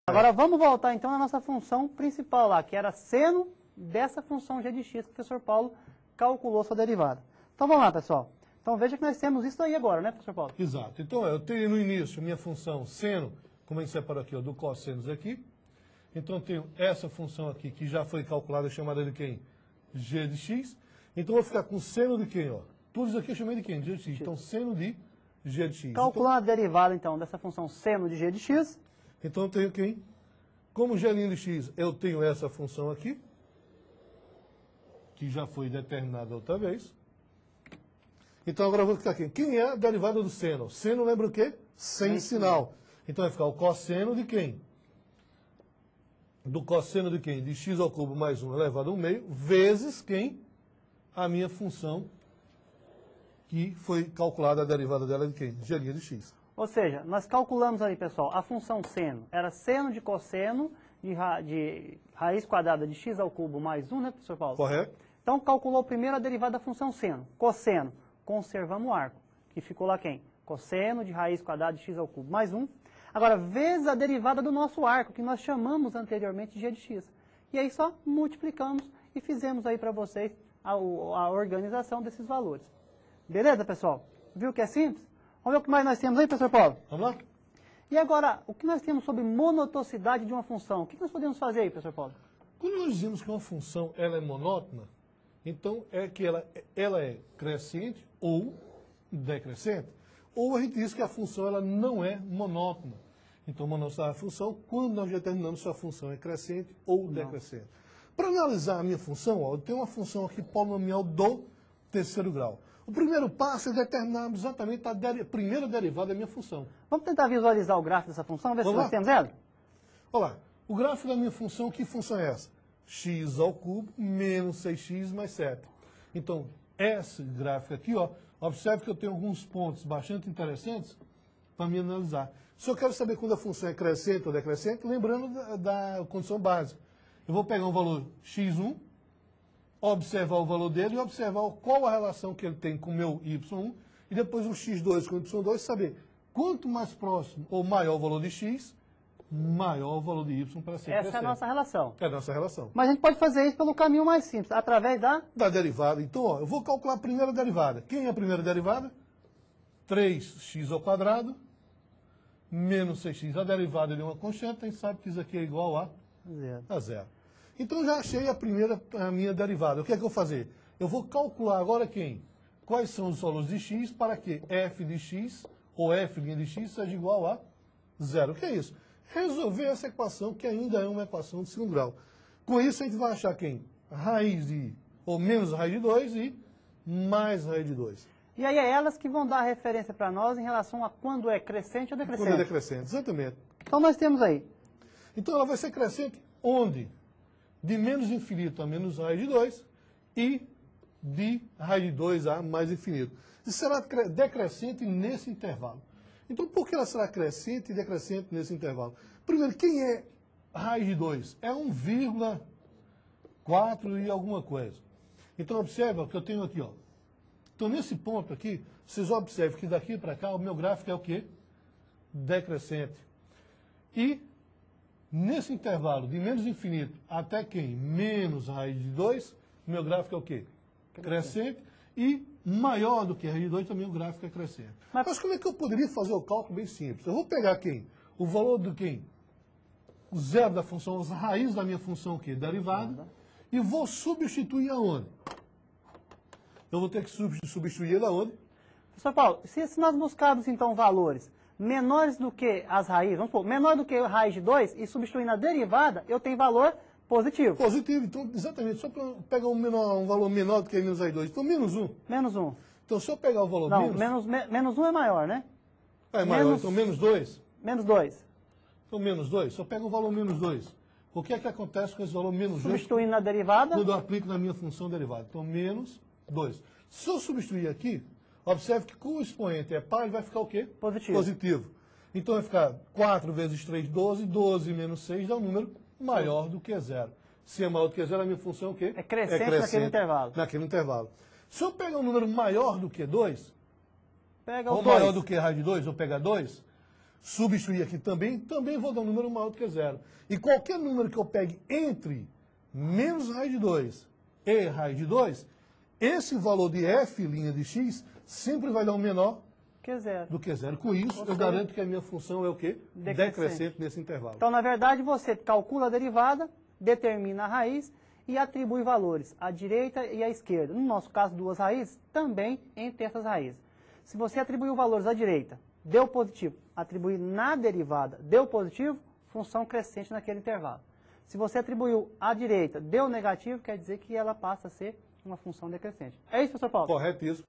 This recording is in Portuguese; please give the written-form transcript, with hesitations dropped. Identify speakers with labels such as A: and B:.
A: Agora vamos voltar então à nossa função principal lá, que era seno dessa função g de x que o professor Paulo calculou sua derivada. Então vamos lá, pessoal. Então veja que nós temos isso aí agora, né, professor Paulo?
B: Exato. Então eu tenho no início minha função seno, como a gente separou aqui, ó, do cosseno aqui. Então eu tenho essa função aqui, que já foi calculada, chamada de quem? G de x. Então eu vou ficar com seno de quem, ó? Tudo isso aqui eu chamei de quem? G de x. Então seno de g de x.
A: Calcular a derivada, então, dessa função seno de g de x.
B: Então eu tenho quem? Como g' de x, eu tenho essa função aqui, que já foi determinada outra vez. Então agora eu vou ficar aqui. Quem é a derivada do seno? Seno lembra o quê? Sem sinal. Então vai ficar o cosseno de quem? Do cosseno de quem? De x ao cubo mais 1 elevado ao meio, vezes quem? A minha função, que foi calculada a derivada dela de quem? G' de x.
A: Ou seja, nós calculamos ali, pessoal, a função seno. Era seno de cosseno de raiz quadrada de x ao cubo mais 1, né, professor Paulo?
B: Correto.
A: Então calculou primeiro a derivada da função seno. Cosseno, conservamos o arco, que ficou lá quem? Cosseno de raiz quadrada de x ao cubo mais 1. Agora, vezes a derivada do nosso arco, que nós chamamos anteriormente de g de x. E aí só multiplicamos e fizemos aí para vocês a organização desses valores. Beleza, pessoal? Viu que é simples? Vamos ver o que mais nós temos aí, professor Paulo?
B: Vamos lá?
A: E agora, o que nós temos sobre monotoxicidade de uma função? O que nós podemos fazer aí, professor Paulo?
B: Quando nós dizemos que uma função ela é monótona, então é que ela é crescente ou decrescente. Ou a gente diz que a função ela não é monótona. Então, monótona é a função quando nós determinamos se a função é crescente ou decrescente. Para analisar a minha função, ó, eu tenho uma função aqui polinomial do terceiro grau. O primeiro passo é determinar exatamente a primeira derivada da minha função.
A: Vamos tentar visualizar o gráfico dessa função, ver se
B: Vamos
A: nós
B: lá?
A: temos ela?
B: Olha lá, o gráfico da minha função, que função é essa? X ao cubo menos 6x mais 7. Então, esse gráfico aqui, ó, observe que eu tenho alguns pontos bastante interessantes para me analisar. Se eu quero saber quando a função é crescente ou decrescente, lembrando da condição básica. Eu vou pegar um valor x1, observar o valor dele e observar qual a relação que ele tem com o meu y1 e depois o x2 com o y2, saber quanto mais próximo ou maior o valor de x, maior o valor de y para ser crescente.
A: Essa é a nossa relação.
B: É a nossa relação.
A: Mas a gente pode fazer isso pelo caminho mais simples, através da...
B: Da derivada. Então, ó, eu vou calcular a primeira derivada. Quem é a primeira derivada? 3x ao quadrado menos 6x. A derivada de uma constante, a gente sabe que isso aqui é igual a zero. Então, já achei a minha derivada. O que é que eu vou fazer? Eu vou calcular agora quem? Quais são os valores de x para que f de x, ou f' de x, seja igual a zero. O que é isso? Resolver essa equação, que ainda é uma equação de segundo grau. Com isso, a gente vai achar quem? Raiz de, ou menos raiz de 2 e mais raiz de 2.
A: E aí é elas que vão dar a referência para nós em relação a quando é crescente ou decrescente.
B: Quando é decrescente, exatamente.
A: Então nós temos aí.
B: Então ela vai ser crescente onde? De menos infinito a menos raiz de 2 e de raiz de 2 a mais infinito. E será decrescente nesse intervalo. Então por que ela será crescente e decrescente nesse intervalo? Primeiro, quem é raiz de 2? É 1,4 e alguma coisa. Então observa que eu tenho aqui, ó. Então nesse ponto aqui, vocês observam que daqui para cá o meu gráfico é o quê? Decrescente. E nesse intervalo de menos infinito até quem? Menos raiz de 2, o meu gráfico é o quê? Crescente. E maior do que a raiz de 2 também o gráfico é crescente. Mas como é que eu poderia fazer o cálculo bem simples? Eu vou pegar quem? O valor do quem? O zero da função, as raízes da minha função que é derivada, e vou substituir aonde? Eu vou ter que substituir ele aonde?
A: Professor Paulo, se nós buscarmos então valores menores do que as raízes, vamos supor, menor do que a raiz de 2 e substituir na derivada, eu tenho valor positivo.
B: Positivo, então exatamente, só para pegar um valor menor do que menos raiz de 2, então menos 1.
A: Menos 1.
B: Então se eu pegar o valor
A: menos 1 é maior, né?
B: É maior, então menos 2.
A: Menos 2.
B: Então menos 2, se eu pego o valor menos 2, o que é que acontece com esse valor menos 2?
A: Substituindo na derivada.
B: Quando eu aplico na minha função derivada. Então menos 2. Se eu substituir aqui, observe que com o expoente é par, vai ficar o quê?
A: Positivo.
B: Positivo. Então vai ficar 4 vezes 3, 12, 12 menos 6 dá um número maior do que 0. Se é maior do que 0, a minha função é o quê?
A: É crescente naquele intervalo.
B: Naquele intervalo. Se eu pegar um número maior do que 2,
A: pega
B: ou
A: o
B: maior
A: 2.
B: do que raiz de 2, ou pegar 2, substituir aqui também vou dar um número maior do que zero. E qualquer número que eu pegue entre menos raiz de 2 e raiz de 2, esse valor de f' de x sempre vai dar um menor do que zero. Com isso, eu garanto que a minha função é o quê? Decrescente nesse intervalo.
A: Então, na verdade, você calcula a derivada, determina a raiz e atribui valores à direita e à esquerda. No nosso caso, duas raízes, também entre essas raízes. Se você atribuiu valores à direita, deu positivo, atribuir na derivada, deu positivo, função crescente naquele intervalo. Se você atribuiu à direita, deu negativo, quer dizer que ela passa a ser uma função decrescente. É isso, professor Paulo?
B: Correto isso.